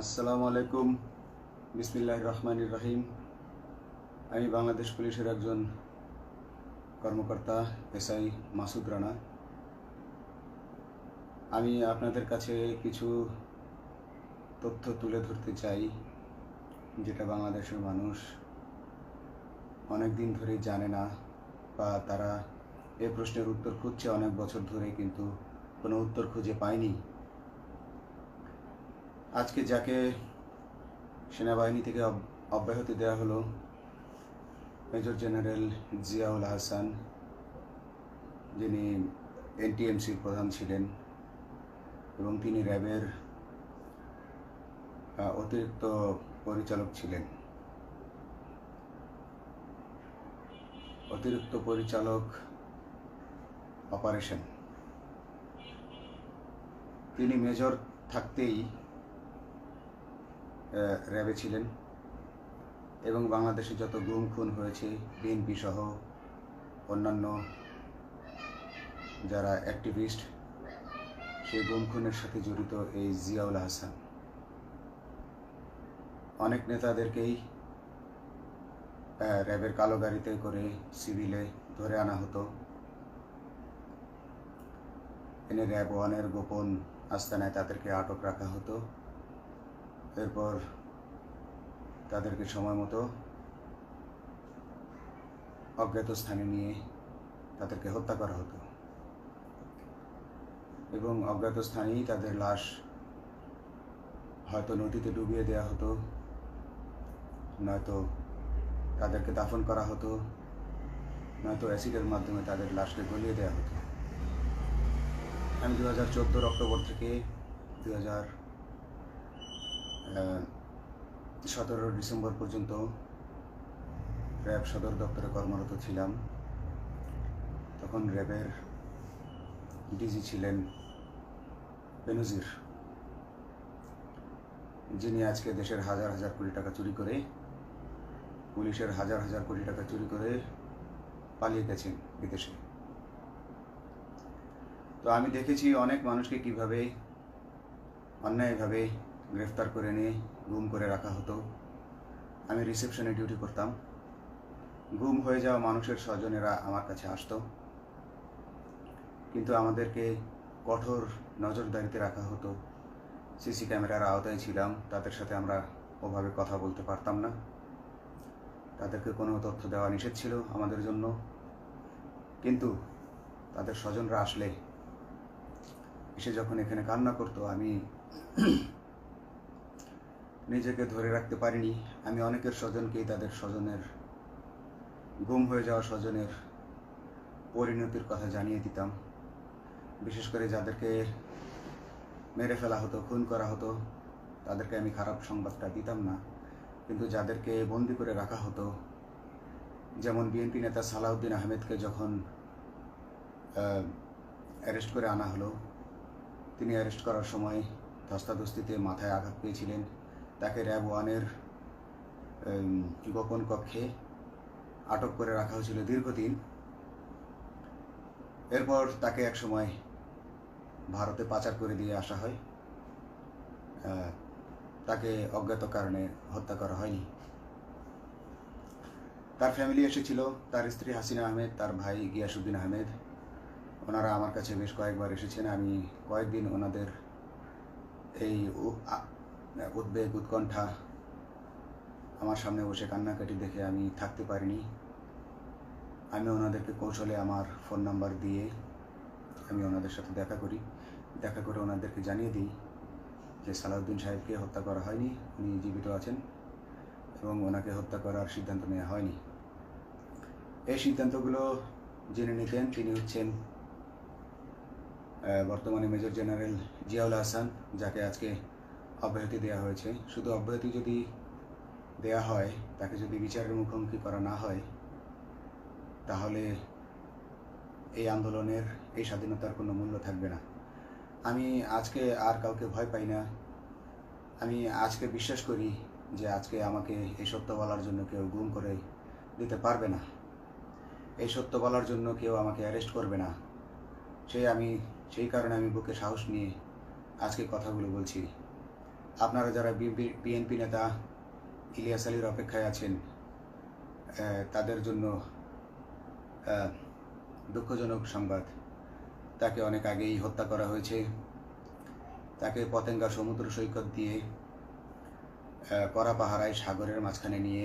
আসসালামু আলাইকুম। বিসমিল্লাহির রহমানির রহিম। আমি বাংলাদেশ পুলিশের একজন কর্মকর্তা এসআই মাসুদ রানা। আমি আপনাদের কাছে কিছু তথ্য তুলে ধরতে চাই, যেটা বাংলাদেশের মানুষ অনেক দিন ধরেই জানে না, বা তারা এই প্রশ্নের উত্তর খুঁজছে অনেক বছর ধরে, কিন্তু কোনো উত্তর খুঁজে পায়নি। আজকে যাকে সেনাবাহিনী থেকে অব্যাহতি দেওয়া হলো, মেজর জেনারেল জিয়াউল হাসান, যিনি এনটিএমসির প্রধান ছিলেন এবং তিনি র্যাবের অতিরিক্ত পরিচালক ছিলেন। অতিরিক্ত পরিচালক অপারেশন। তিনি মেজর থাকতেই র্যাবে ছিলেন এবং বাংলাদেশে যত গুম খুন হয়েছে, বিএনপি সহ অন্যান্য যারা অ্যাক্টিভিস্ট, সেই গুম খুনের সাথে জড়িত এই জিয়াউল হাসান। অনেক নেতাদেরকেই র্যাবের কালো গাড়িতে করে সিভিলে ধরে আনা হতো, এনে র্যাব ওয়ানের গোপন আস্তানায় তাদেরকে আটক রাখা হতো। এরপর তাদেরকে সময় মতো অজ্ঞাত স্থানে নিয়ে তাদেরকে হত্যা করা হতো এবং অজ্ঞাত স্থানেই তাদের লাশ হয়তো নদীতে ডুবিয়ে দেওয়া হতো, নয়তো তাদেরকে দাফন করা হতো, নয়তো অ্যাসিডের মাধ্যমে তাদের লাশকে গলিয়ে দেওয়া হতো। আমি 2014 অক্টোবর থেকে 2017 ডিসেম্বর পর্যন্ত র্যাব সদর দপ্তরে কর্মরত ছিলাম। তখন র্যাবের ডিজি ছিলেন বেনজির, যিনি আজকে দেশের হাজার হাজার কোটি টাকা চুরি করে, পুলিশের হাজার হাজার কোটি টাকা চুরি করে পালিয়ে গেছেন বিদেশে। তো আমি দেখেছি অনেক মানুষকে কিভাবে অন্যায়ভাবে গ্রেফতার করে নিয়ে গুম করে রাখা হতো। আমি রিসেপশনে ডিউটি করতাম। গুম হয়ে যাওয়া মানুষের স্বজনেরা আমার কাছে আসতো, কিন্তু আমাদেরকে কঠোর নজরদারিতে রাখা হতো। সিসি ক্যামেরার আওতায় ছিলাম, তাদের সাথে আমরা ওভাবে কথা বলতে পারতাম না। তাদেরকে কোনো তথ্য দেওয়া নিষেধ ছিল আমাদের জন্য। কিন্তু তাদের স্বজনরা আসলে এসে যখন এখানে কান্না করতো, আমি নিজেকে ধরে রাখতে পারিনি। আমি অনেকের স্বজনকেই তাদের স্বজনের, গুম হয়ে যাওয়া স্বজনের পরিণতির কথা জানিয়ে দিতাম। বিশেষ করে যাদেরকে মেরে ফেলা হতো, খুন করা হতো, তাদেরকে আমি খারাপ সংবাদটা দিতাম না। কিন্তু যাদেরকে বন্দি করে রাখা হতো, যেমন বিএনপি নেতা সালাউদ্দিন আহমেদকে যখন অ্যারেস্ট করে আনা হলো, তিনি অ্যারেস্ট করার সময় ধস্তাধস্তিতে মাথায় আঘাত পেয়েছিলেন। তাকে র্যাব ওয়ানের গোপন কক্ষে আটক করে রাখা হয়েছিল দীর্ঘদিন। এরপর তাকে এক সময় ভারতে পাচার করে দিয়ে আসা হয়। তাকে অজ্ঞাত কারণে হত্যা করা হয়নি। তার ফ্যামিলি এসেছিল, তার স্ত্রী হাসিনা আহমেদ, তার ভাই গিয়াসউদ্দিন আহমেদ। ওনারা আমার কাছে বেশ কয়েকবার এসেছেন। আমি কয়েকদিন ওনাদের এই উদ্বেগ, উৎকণ্ঠা আমার সামনে বসে কান্নাকাটি দেখে আমি থাকতে পারিনি। আমি ওনাদেরকে কৌশলে আমার ফোন নাম্বার দিয়ে আমি ওনাদের সাথে দেখা করে ওনাদেরকে জানিয়ে দিই যে সালাউদ্দিন সাহেবকে হত্যা করা হয়নি, উনি জীবিত আছেন এবং ওনাকে হত্যা করার সিদ্ধান্ত নেওয়া হয়নি। এই সিদ্ধান্তগুলো জেনে নিতেন তিনি হচ্ছেন বর্তমানে মেজর জেনারেল জিয়াউল হাসান, যাকে আজকে অব্যাহতি দেওয়া হয়েছে। শুধু অব্যাহতি যদি দেওয়া হয়, তাকে যদি বিচারের মুখোমুখি করা না হয়, তাহলে এই আন্দোলনের, এই স্বাধীনতার কোনো মূল্য থাকবে না। আমি আজকে আর কাউকে ভয় পাই না। আমি আজকে বিশ্বাস করি যে আজকে আমাকে এই সত্য বলার জন্য কেউ গুম করে দিতে পারবে না, এই সত্য বলার জন্য কেউ আমাকে অ্যারেস্ট করবে না। সেই কারণে আমি বুকে সাহস নিয়ে আজকে কথাগুলো বলছি। আপনারা যারা বিএনপি নেতা ইলিয়াস আলীর অপেক্ষায় আছেন, তাদের জন্য দুঃখজনক সংবাদ। তাকে অনেক আগেই হত্যা করা হয়েছে। তাকে পতেঙ্গা সমুদ্র সৈকত দিয়ে কড়া পাহারায় সাগরের মাঝখানে নিয়ে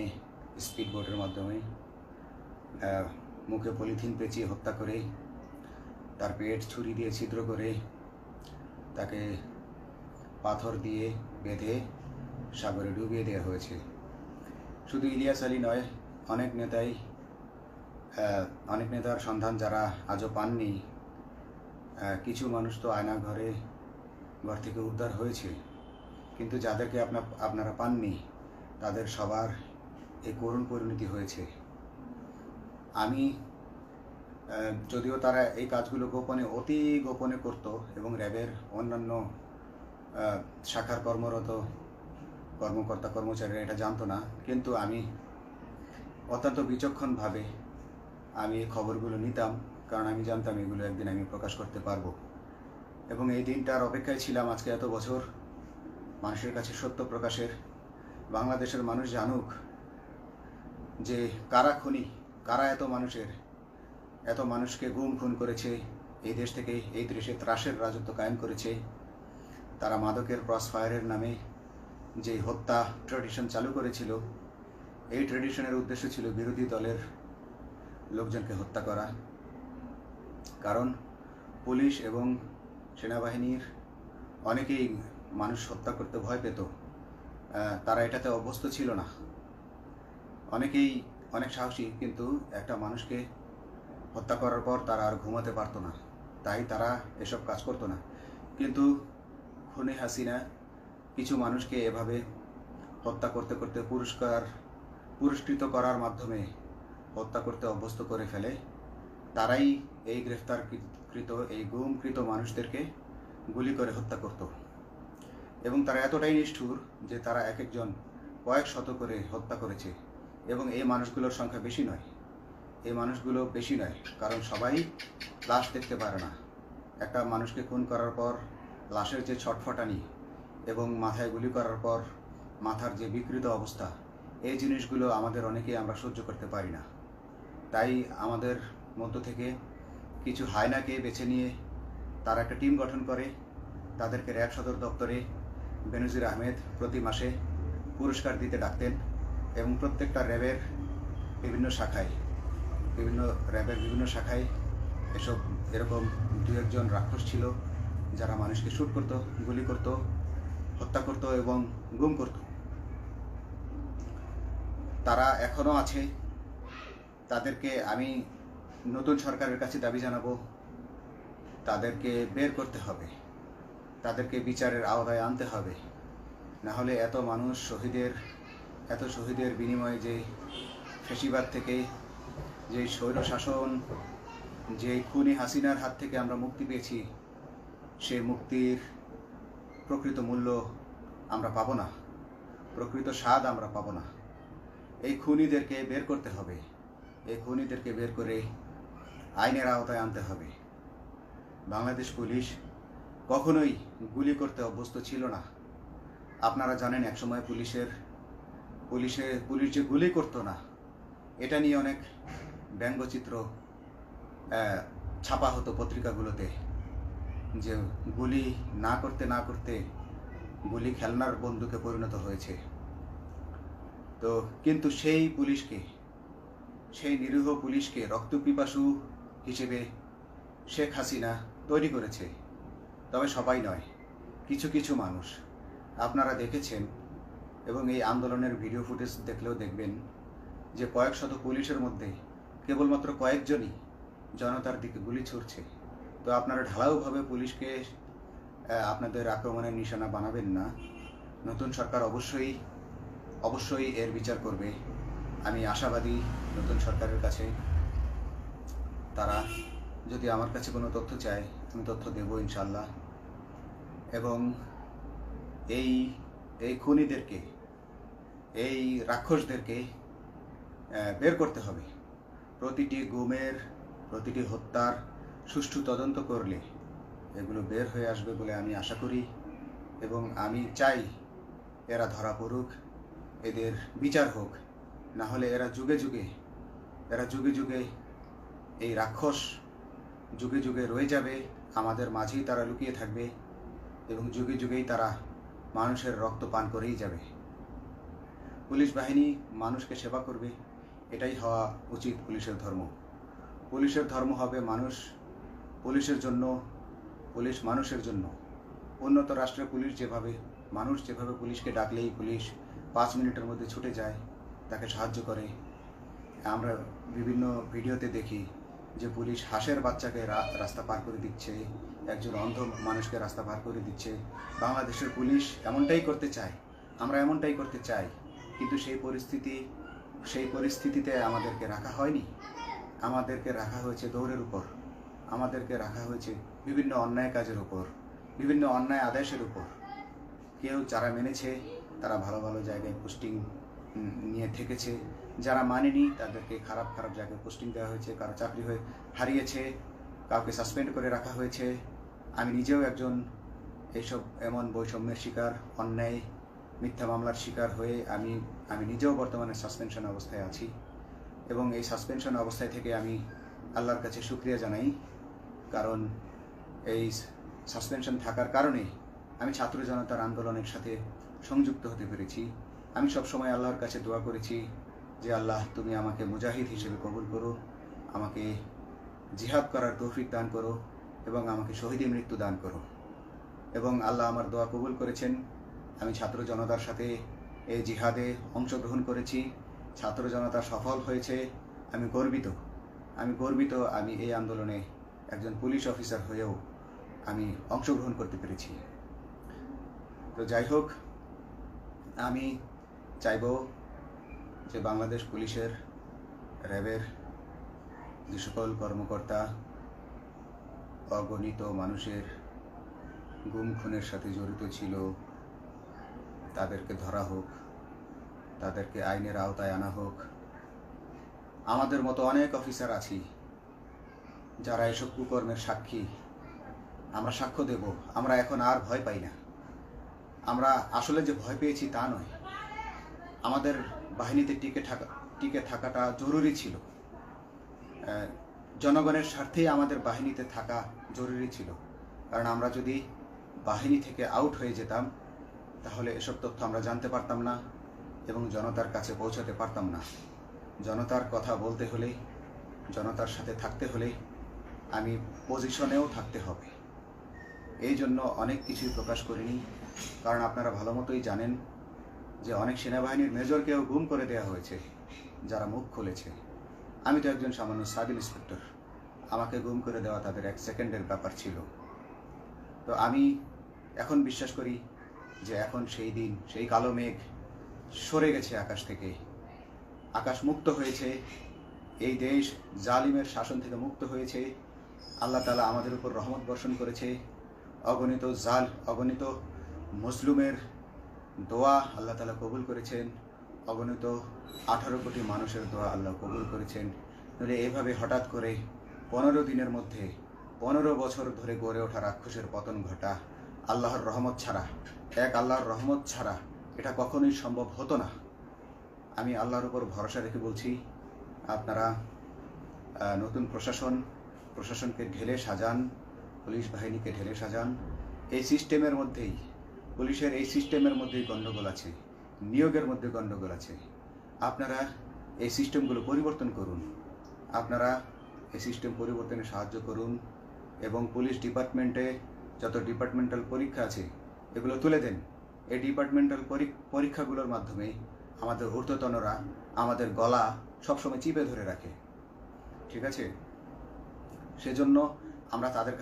স্পিড বোটের মাধ্যমে মুখে পলিথিন পেঁচিয়ে হত্যা করে, তার পেট ছুরি দিয়ে ছিদ্র করে, তাকে পাথর দিয়ে বেঁধে সাগরে ডুবিয়ে দেওয়া হয়েছে। শুধু ইলিয়াস আলী নয়, অনেক নেতার সন্ধান যারা আজও পাননি। কিছু মানুষ তো ঘর থেকে উদ্ধার হয়েছে, কিন্তু যাদেরকে আপনারা পাননি তাদের সবার এই করুণ পরিণতি হয়েছে। আমি যদিও তারা এই কাজগুলো অতি গোপনে করত এবং র্যাবের অন্যান্য শাখার কর্মরত কর্মকর্তা কর্মচারীরা এটা জানতো না, কিন্তু আমি অত্যন্ত বিচক্ষণভাবে আমি এই খবরগুলো নিতাম, কারণ আমি জানতাম এগুলো একদিন আমি প্রকাশ করতে পারবো। এবং এই দিনটার অপেক্ষায় ছিলাম আজকে এত বছর, মানুষের কাছে সত্য প্রকাশের। বাংলাদেশের মানুষ জানুক যে কারা খুনি, কারা এত মানুষকে খুন করেছে, এই দেশ থেকে এই দেশে ত্রাসের রাজত্ব কায়েম করেছে। তারা মাদকের ক্রস ফায়ারের নামে যে হত্যা ট্র্যাডিশন চালু করেছিল, এই ট্র্যাডিশনের উদ্দেশ্য ছিল বিরোধী দলের লোকজনকে হত্যা করা। কারণ পুলিশ এবং সেনাবাহিনীর অনেকেই মানুষ হত্যা করতে ভয় পেত, তারা এটাতে অভ্যস্ত ছিল না। অনেকেই অনেক সাহসী, কিন্তু একটা মানুষকে হত্যা করার পর তারা আর ঘুমাতে পারতো না, তাই তারা এসব কাজ করতো না। কিন্তু খুনি হাসিনা কিছু মানুষকে এভাবে হত্যা করতে করতে পুরস্কৃত করার মাধ্যমে হত্যা করতে অভ্যস্ত করে ফেলে। তারাই এই গ্রেফতারকৃত এই গুমকৃত মানুষদেরকে গুলি করে হত্যা করত। এবং তারা এতটাই নিষ্ঠুর যে তারা এক একজন কয়েক শত করে হত্যা করেছে। এবং এই মানুষগুলোর সংখ্যা বেশি নয়, কারণ সবাই লাশ দেখতে পারে না। একটা মানুষকে খুন করার পর লাশের যে ছটফটানি এবং মাথায় গুলি করার পর মাথার যে বিকৃত অবস্থা, এই জিনিসগুলো আমাদের অনেকেই আমরা সহ্য করতে পারি না। তাই আমাদের মধ্য থেকে কিছু হায়নাকে বেছে নিয়ে তারা একটা টিম গঠন করে, তাদেরকে র্যাব সদর দপ্তরে বেনজির আহমেদ প্রতি মাসে পুরস্কার দিতে ডাকতেন। এবং প্রত্যেকটা র্যাবের বিভিন্ন শাখায় এরকম দু একজন রাক্ষস ছিল যারা মানুষকে শ্যুট করত, গুলি করত, হত্যা করত এবং গুম করত। তারা এখনও আছে। তাদেরকে আমি নতুন সরকারের কাছে দাবি জানাবো, তাদেরকে বের করতে হবে, তাদেরকে বিচারের আওতায় আনতে হবে। না হলে এত শহীদের বিনিময়ে যে ফ্যাসিবাদ থেকে, যে স্বৈর শাসন, যে খুনি হাসিনার হাত থেকে আমরা মুক্তি পেয়েছি, সে মুক্তির প্রকৃত মূল্য আমরা পাবো না, প্রকৃত স্বাদ আমরা পাবো না। এই খুনিদেরকে বের করতে হবে, এই খুনিদেরকে বের করে আইনের আওতায় আনতে হবে। বাংলাদেশ পুলিশ কখনোই গুলি করতে অভ্যস্ত ছিল না। আপনারা জানেন একসময় পুলিশ যে গুলি করতো না, এটা নিয়ে অনেক ব্যঙ্গচিত্র ছাপা হতো পত্রিকাগুলোতে, যে গুলি না করতে গুলি খেলনার বন্দুকে পরিণত হয়েছে। তো কিন্তু সেই নিরীহ পুলিশকে রক্তপিপাসু হিসেবে শেখ হাসিনা তৈরি করেছে। তবে সবাই নয়, কিছু কিছু মানুষ। আপনারা দেখেছেন এবং এই আন্দোলনের ভিডিও ফুটেজ দেখলেও দেখবেন যে কয়েক শত পুলিশের মধ্যে কেবলমাত্র কয়েকজনই জনতার দিকে গুলি ছুড়ছে। তো আপনারা ঢালাওভাবে পুলিশকে আপনাদের আক্রমণের নিশানা বানাবেন না। নতুন সরকার অবশ্যই এর বিচার করবে। আমি আশাবাদী নতুন সরকারের কাছে। তারা যদি আমার কাছে কোনো তথ্য চায়, আমি তথ্য দেব ইনশাল্লাহ। এবং এই খুনিদেরকে, এই রাক্ষসদেরকে বের করতে হবে। প্রতিটি গুমের, প্রতিটি হত্যার সুষ্ঠু তদন্ত করলে এগুলো বের হয়ে আসবে বলে আমি আশা করি। এবং আমি চাই এরা ধরা পড়ুক, এদের বিচার হোক, না হলে এরা যুগে যুগে এই রাক্ষস যুগে যুগে রয়ে যাবে, আমাদের মাঝেই তারা লুকিয়ে থাকবে এবং যুগে যুগেই তারা মানুষের রক্ত পান করেই যাবে। পুলিশ বাহিনী মানুষকে সেবা করবে, এটাই হওয়া উচিত পুলিশের ধর্ম। পুলিশের ধর্ম হবে পুলিশের জন্য, পুলিশ মানুষের জন্য। উন্নত রাষ্ট্রের পুলিশ মানুষ যেভাবে পুলিশকে ডাকলেই পুলিশ 5 মিনিটের মধ্যে ছুটে যায়, তাকে সাহায্য করে। আমরা বিভিন্ন ভিডিওতে দেখি যে পুলিশ হাঁসের বাচ্চাকে রাস্তা পার করে দিচ্ছে, একজন অন্ধ মানুষকে রাস্তা পার করে দিচ্ছে। বাংলাদেশের পুলিশ এমনটাই করতে চায়, আমরা এমনটাই করতে চাই, কিন্তু সেই পরিস্থিতিতে আমাদেরকে রাখা হয়নি। আমাদেরকে রাখা হয়েছে দৌড়ের উপর, আমাদেরকে রাখা হয়েছে বিভিন্ন অন্যায় কাজের উপর, বিভিন্ন অন্যায় আদেশের উপর। কেউ যারা মেনেছে তারা ভালো ভালো জায়গায় পোস্টিং নিয়ে থেকেছে, যারা মানেনি তাদেরকে খারাপ খারাপ জায়গায় পোস্টিং দেওয়া হয়েছে, কারো চাকরি হয়ে হারিয়েছে, কাউকে সাসপেন্ড করে রাখা হয়েছে। আমি নিজেও একজন এমন বৈষম্যের শিকার, অন্যায় মিথ্যা মামলার শিকার হয়ে আমি নিজেও বর্তমানে সাসপেনশন অবস্থায় আছি। এবং এই সাসপেনশন অবস্থায় থেকে আমি আল্লাহর কাছে শুকরিয়া জানাই, কারণ এই সাসপেনশন থাকার কারণে আমি ছাত্র জনতার আন্দোলনের সাথে সংযুক্ত হতে পেরেছি। আমি সবসময় আল্লাহর কাছে দোয়া করেছি যে আল্লাহ, তুমি আমাকে মুজাহিদ হিসেবে কবুল করো, আমাকে জিহাদ করার তৌফিক দান করো এবং আমাকে শহীদী মৃত্যু দান করো। এবং আল্লাহ আমার দোয়া কবুল করেছেন। আমি ছাত্র জনতার সাথে এই জিহাদে অংশগ্রহণ করেছি, ছাত্র জনতা সফল হয়েছে। আমি গর্বিত আমি এই আন্দোলনে একজন পুলিশ অফিসার হয়েও আমি অংশগ্রহণ করতে পেরেছি। তো যাই হোক, আমি চাইব যে বাংলাদেশ পুলিশের, র্যাবের যে সকল কর্মকর্তা অগণিত মানুষের গুম খুনের সাথে জড়িত ছিল তাদেরকে ধরা হোক, তাদেরকে আইনের আওতায় আনা হোক। আমাদের মতো অনেক অফিসার আছি যারা এসব কুকর্মের সাক্ষী, আমরা সাক্ষ্য দেব। আমরা এখন আর ভয় পাই না। আমরা আসলে যে ভয় পেয়েছি তা নয়, আমাদের বাহিনীতে টিকে থাকাটা জরুরি ছিল। জনগণের স্বার্থেই আমাদের বাহিনীতে থাকা জরুরি ছিল, কারণ আমরা যদি বাহিনী থেকে আউট হয়ে যেতাম তাহলে এসব তথ্য আমরা জানতে পারতাম না এবং জনতার কাছে পৌঁছাতে পারতাম না। জনতার কথা বলতে হলে, জনতার সাথে থাকতে হলে আমি পজিশনেও থাকতে হবে। এই জন্য অনেক কিছুই প্রকাশ করিনি, কারণ আপনারা ভালো মতোই জানেন যে অনেক সেনাবাহিনীর মেজরকেও গুম করে দেওয়া হয়েছে যারা মুখ খুলেছে। আমি তো একজন সামান্য সাব ইন্সপেক্টর, আমাকে গুম করে দেওয়া তাদের 1 সেকেন্ডের ব্যাপার ছিল। তো আমি এখন বিশ্বাস করি যে এখন সেই দিন, সেই কালো মেঘ সরে গেছে আকাশ থেকে, আকাশ মুক্ত হয়েছে, এই দেশ জালিমের শাসন থেকে মুক্ত হয়েছে। আল্লাহ তাআলা আমাদের উপর রহমত বর্ষণ করেছে। অগণিত মুসলিমের দোয়া আল্লাহ তাআলা কবুল করেছেন, অগণিত 18 কোটি মানুষের দোয়া আল্লাহ কবুল করেছেন। নইলে এভাবে হঠাৎ করে 15 দিনের মধ্যে 15 বছর ধরে গড়ে ওঠা রাক্ষসের পতন ঘটা আল্লাহর রহমত ছাড়া এটা কখনোই সম্ভব হতো না। আমি আল্লাহর উপর ভরসা রেখে বলছি, আপনারা নতুন প্রশাসনকে ঢেলে সাজান, পুলিশ বাহিনীকে ঢেলে সাজান। এই সিস্টেমের মধ্যেই, পুলিশের এই সিস্টেমের মধ্যেই গণ্ডগোল আছে, নিয়োগের মধ্যে গণ্ডগোল আছে। আপনারা এই সিস্টেমগুলো পরিবর্তন করুন, আপনারা এই সিস্টেম পরিবর্তনে সাহায্য করুন এবং পুলিশ ডিপার্টমেন্টে যত ডিপার্টমেন্টাল পরীক্ষা আছে এগুলো তুলে দেন। এই ডিপার্টমেন্টাল পরীক্ষাগুলোর মাধ্যমে আমাদের ঊর্ধ্বতনরা আমাদের গলা সবসময় চিপে ধরে রাখে, ঠিক আছে? সেজন্য আমরা তাদের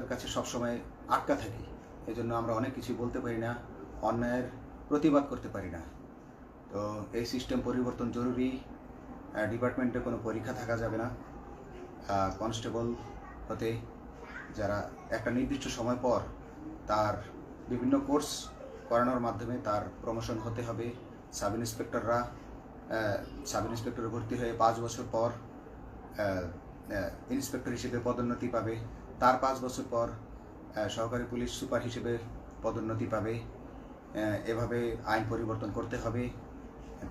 কাছে সবসময় আটকা থাকি। এই জন্য আমরা অনেক কিছু বলতে পারি না, অন্যায়ের প্রতিবাদ করতে পারি না। তো এই সিস্টেম পরিবর্তন জরুরি। ডিপার্টমেন্টে কোনো পরীক্ষা থাকা যাবে না। কনস্টেবল হতে যারা একটা নির্দিষ্ট সময় পর তার বিভিন্ন কোর্স করানোর মাধ্যমে তার প্রমোশন হতে হবে। সাব ইন্সপেক্টরে ভর্তি হয়ে 5 বছর পর ইন্সপেক্টর হিসেবে পদোন্নতি পাবে, তার 5 বছর পর সহকারী পুলিশ সুপার হিসেবে পদোন্নতি পাবে। এভাবে আইন পরিবর্তন করতে হবে।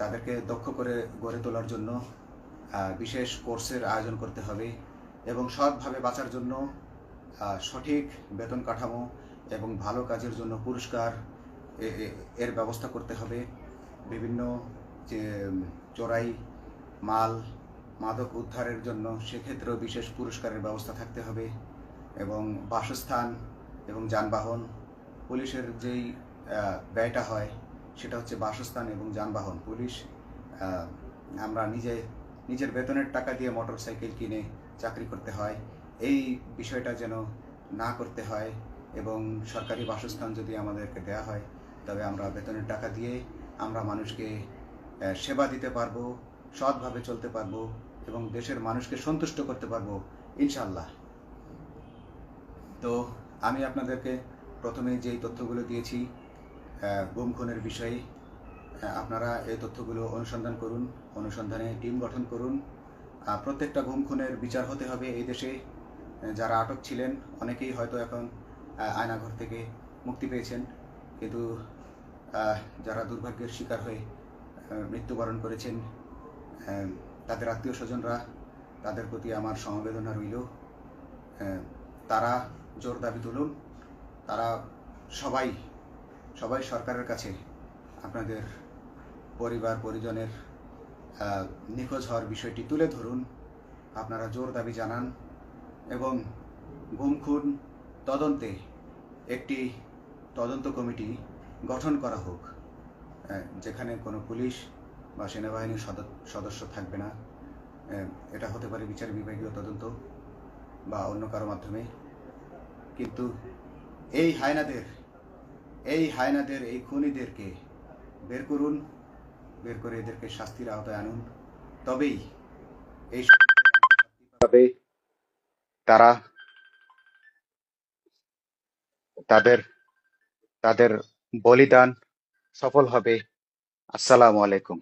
তাদেরকে দক্ষ করে গড়ে তোলার জন্য বিশেষ কোর্সের আয়োজন করতে হবে এবং সৎভাবে বাঁচার জন্য সঠিক বেতন কাঠামো এবং ভালো কাজের জন্য পুরস্কার এর ব্যবস্থা করতে হবে। বিভিন্ন যে চোরাই মাল মাদক উদ্ধারের জন্য সেক্ষেত্রেও বিশেষ পুরস্কারের ব্যবস্থা থাকতে হবে এবং বাসস্থান এবং যানবাহন, পুলিশের যেই ব্যয়টা হয় সেটা হচ্ছে বাসস্থান এবং যানবাহন। পুলিশ আমরা নিজের বেতনের টাকা দিয়ে মোটরসাইকেল কিনে চাকরি করতে হয়, এই বিষয়টা যেন না করতে হয় এবং সরকারি বাসস্থান যদি আমাদেরকে দেওয়া হয় তবে আমরা বেতনের টাকা দিয়ে আমরা মানুষকে সেবা দিতে পারবো, সৎভাবে চলতে পারবো এবং দেশের মানুষকে সন্তুষ্ট করতে পারবো ইনশাল্লাহ। তো আমি আপনাদেরকে প্রথমে যেই তথ্যগুলো দিয়েছি গুম খুনের বিষয়ে, আপনারা এই তথ্যগুলো অনুসন্ধান করুন, অনুসন্ধানে টিম গঠন করুন। প্রত্যেকটা গুম খুনের বিচার হতে হবে এই দেশে। যারা আটক ছিলেন অনেকেই হয়তো এখন আয়নাঘর থেকে মুক্তি পেয়েছেন, কিন্তু যারা দুর্ভাগ্যের শিকার হয়ে মৃত্যুবরণ করেছেন তাদের আত্মীয় স্বজনরা, তাদের প্রতি আমার সমবেদনা রইল। তারা জোর দাবি তুলুন, তারা সবাই সরকারের কাছে আপনাদের পরিবার পরিজনের নিখোঁজ হওয়ার বিষয়টি তুলে ধরুন, আপনারা জোর দাবি জানান এবং গুম খুন তদন্তে একটি তদন্ত কমিটি গঠন করা হোক, যেখানে কোনো পুলিশ বা সেনাবাহিনীর সদস্য থাকবে না। এটা হতে পারে বিচার বিভাগীয় তদন্ত বা অন্য কারো মাধ্যমে, কিন্তু এই হায়নাদের এই খুনিদেরকে বের করুন, বের করে এদেরকে শাস্তির আওতায় আনুন, তবেই এই তারা তাদের তাদের বলিদান সফল হবে। আসসালামু আলাইকুম।